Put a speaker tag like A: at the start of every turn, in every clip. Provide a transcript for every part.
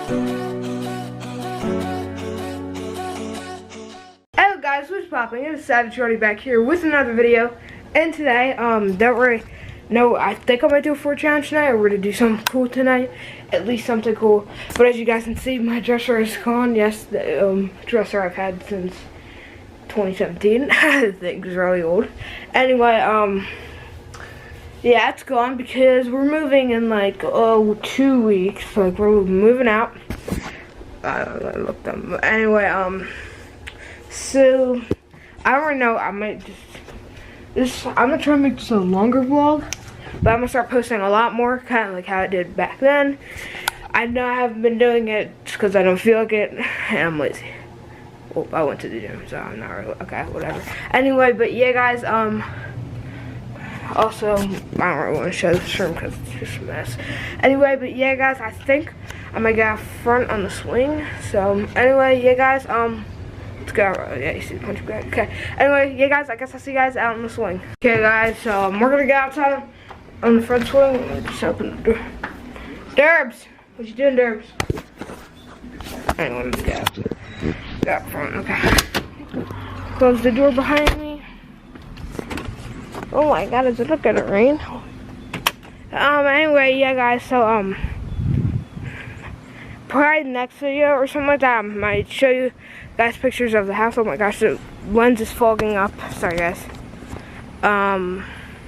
A: Hello guys, what's popping? It's Savage Shorty back here with another video. And today, don't worry, no, I think I might do a 4 challenge tonight, or we're gonna do something cool tonight. At least something cool. But as you guys can see, my dresser is gone. Yes, the dresser I've had since 2017. I think it's really old. Anyway, yeah, it's gone because we're moving in like 2 weeks. Like we're moving out. I looked them. Anyway, so I don't really know. I might just I'm gonna try to make this a longer vlog, but I'm gonna start posting a lot more, kind of like how I did back then. I know I haven't been doing it because I don't feel like it, and I'm lazy. Well, I went to the gym, so I'm not really, okay, whatever. Anyway, but yeah, guys, also, I don't really want to show this room because it's just a mess. Anyway, but yeah, guys, I think I might get out front on the swing. So, anyway, yeah, guys, let's go. Yeah, you see the punch bag. Okay. Anyway, yeah, guys, I guess I'll see you guys out on the swing. Okay, guys, so we're gonna get outside on the front swing. Just open the door. Derbs, what you doing, Derbs? Anyway, let's get out. Get out front. Okay. Close the door behind me. Oh my God, is it looking at rain? Anyway, yeah, guys, so probably the next video or something like that, I might show you guys pictures of the house. Oh my gosh, the lens is fogging up. Sorry, guys.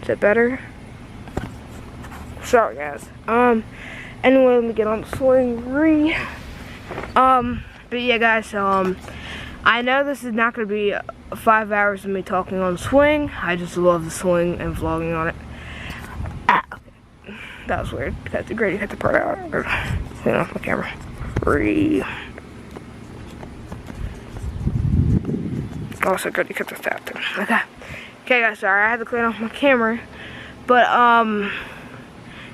A: Is it better? Sorry, guys. Anyway, let me get on the swing. But yeah, guys, so, I know this is not going to be 5 hours of me talking on the swing. I just love the swing and vlogging on it. Ah, okay. That was weird. Got the Grady hit the part out. Or, clean off my camera. Also, Grady cut this out too. Okay. Okay, guys, sorry. I had to clean off my camera. But,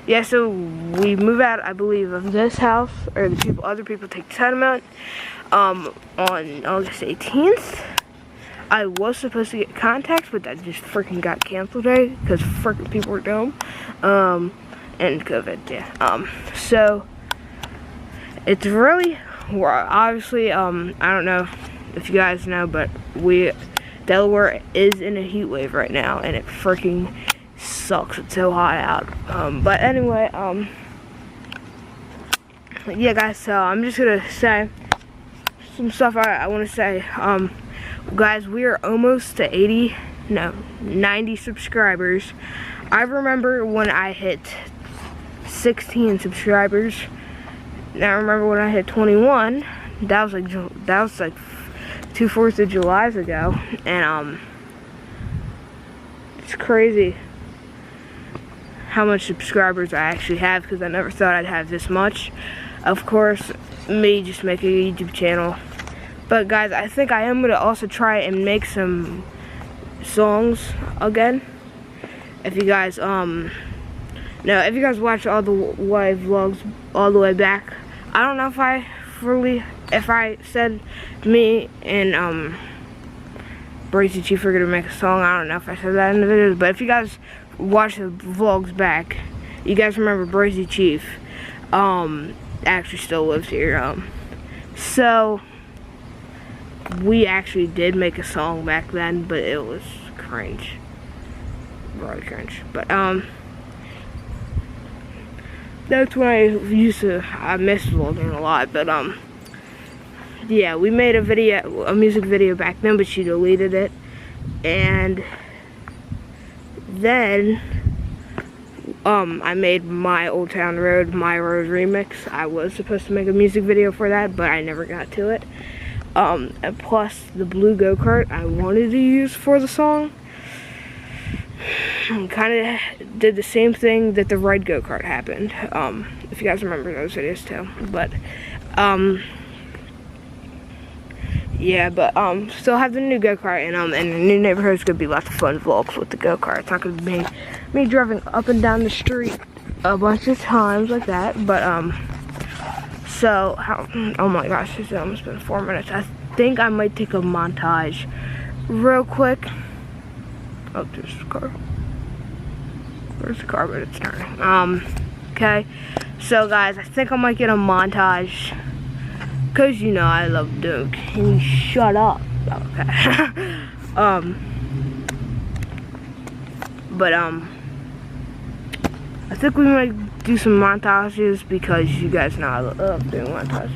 A: yeah, so we move out, I believe, of this house, or the other people take the tenement, on August 18th. I was supposed to get contacts, but that just freaking got canceled today, because freaking people were dumb, and COVID, yeah. So, it's really, obviously, I don't know if you guys know, but Delaware is in a heat wave right now, and it freaking sucks. It's so hot out. But anyway, yeah, guys, so I'm just gonna say some stuff I want to say. Guys, we are almost to 90 subscribers. I remember when I hit 16 subscribers. Now I remember when I hit 21. That was like 2 4th of July ago, and it's crazy how much subscribers I actually have, because I never thought I'd have this much. Of course, me just making a YouTube channel. But guys, I think I am gonna also try and make some songs again. If you guys if you guys watch all the live vlogs all the way back, I don't know if I said me and Brazy Chief are gonna make a song. I don't know if I said that in the videos, but if you guys watch the vlogs back, you guys remember Brazy Chief actually still lives here. So we actually did make a song back then, but it was cringe. Really cringe. But that's when I missed vlogging a lot, but yeah, we made a music video back then, but she deleted it. And then I made my Old Town Road, My Road remix. I was supposed to make a music video for that, but I never got to it. And plus the blue go-kart I wanted to use for the song kind of did the same thing that the red go-kart happened. If you guys remember those videos too. But yeah, but still have the new go-kart, and the new neighborhood's gonna be lots of fun vlogs with the go-kart. It's not gonna be me driving up and down the street a bunch of times like that, but so oh my gosh, it's almost been 4 minutes. I think I might take a montage real quick. Oh, there's the car. Where's the car? But it's turning. Okay, so guys, I think I might get a montage Cause you know I love doing. Can you shut up? Okay. But I think we might do some montages because you guys know I love doing montages.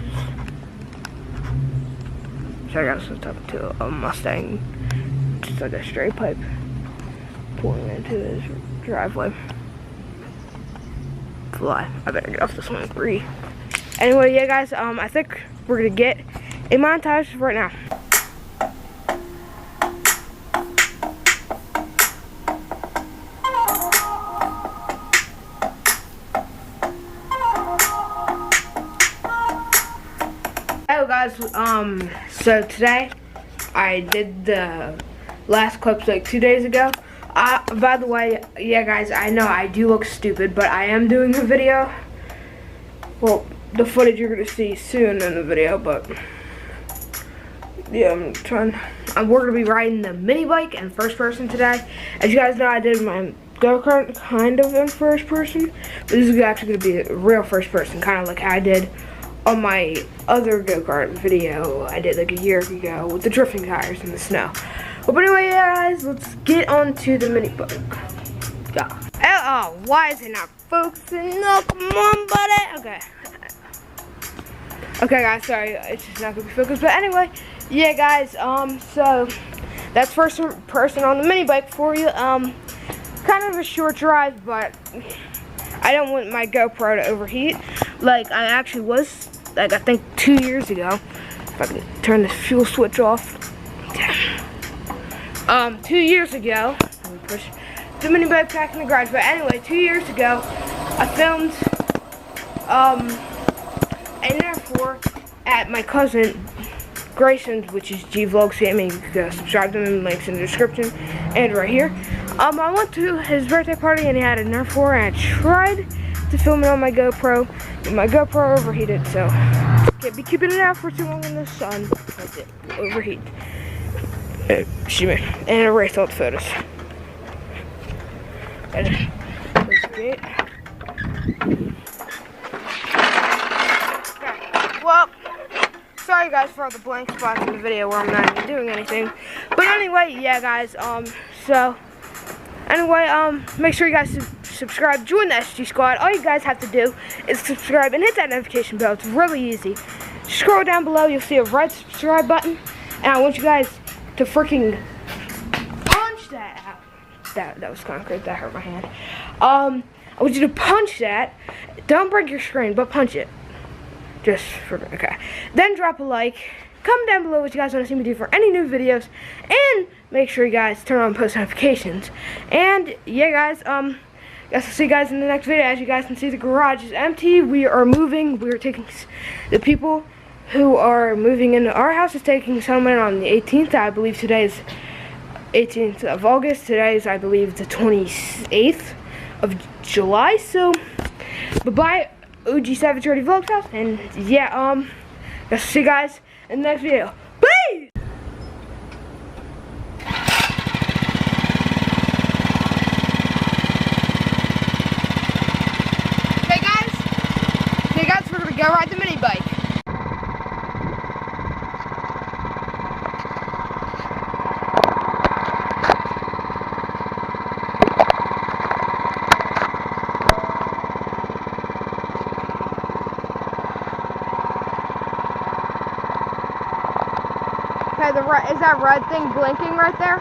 A: Check out some stuff to a Mustang, just like a straight pipe pulling into his driveway. Fly. I better get off this one free. Anyway, yeah, guys. I think we're gonna get a montage right now. Hello guys, so today I did the last clips like 2 days ago. By the way, yeah guys, I know I do look stupid, but I am doing a video. Well, the footage you're gonna see soon in the video, but yeah, we're gonna be riding the mini bike in first person today. As you guys know, I did my go-kart kind of in first person, but this is actually gonna be a real first person, kind of like how I did on my other go-kart video I did like a year ago with the drifting tires in the snow. But anyway, yeah, guys, let's get on to the mini bike. Yeah. Oh, why is it not focusing? No, come on, buddy. Okay. Okay, guys, sorry, it's just not gonna be focused. But anyway, yeah, guys, so that's first person on the mini bike for you. Kind of a short drive, but I don't want my GoPro to overheat. Like I actually was, like I think 2 years ago. If I can turn this fuel switch off. 2 years ago, let me push the mini bike back in the garage. But anyway, 2 years ago, I filmed an F4 at my cousin Grayson's, which is G-Vlogs Gaming. You can subscribe to him, links in the description and right here. I went to his birthday party and he had an F4 and I tried to film it on my GoPro, but my GoPro overheated, so can't be keeping it out for too long in the sun. That's it, overheat. Excuse me, and erase all the photos. And there's the gate. Okay. Well, sorry guys for all the blank spots in the video where I'm not even doing anything. But anyway, yeah guys, so anyway, make sure you guys subscribe, join the SG squad. All you guys have to do is subscribe and hit that notification bell. It's really easy. Scroll down below, you'll see a red subscribe button, and I want you guys to freaking punch that out. That was kind of crazy. That hurt my hand. I want you to punch that. Don't break your screen, but punch it. Just for okay. Then drop a like. Comment down below what you guys want to see me do for any new videos, and make sure you guys turn on post notifications. And yeah, guys, guess I'll see you guys in the next video. As you guys can see, the garage is empty. We are moving. We are taking the people who are moving into our house is taking settlement on the 18th. I believe today is 18th of August. Today is, I believe, the 28th of July. So, bye-bye, OG Savage Ready Vlogs house. And yeah, guess I'll see you guys in the next video. Peace! Okay guys, we're gonna go ride the mini bike. Okay, is that red thing blinking right there?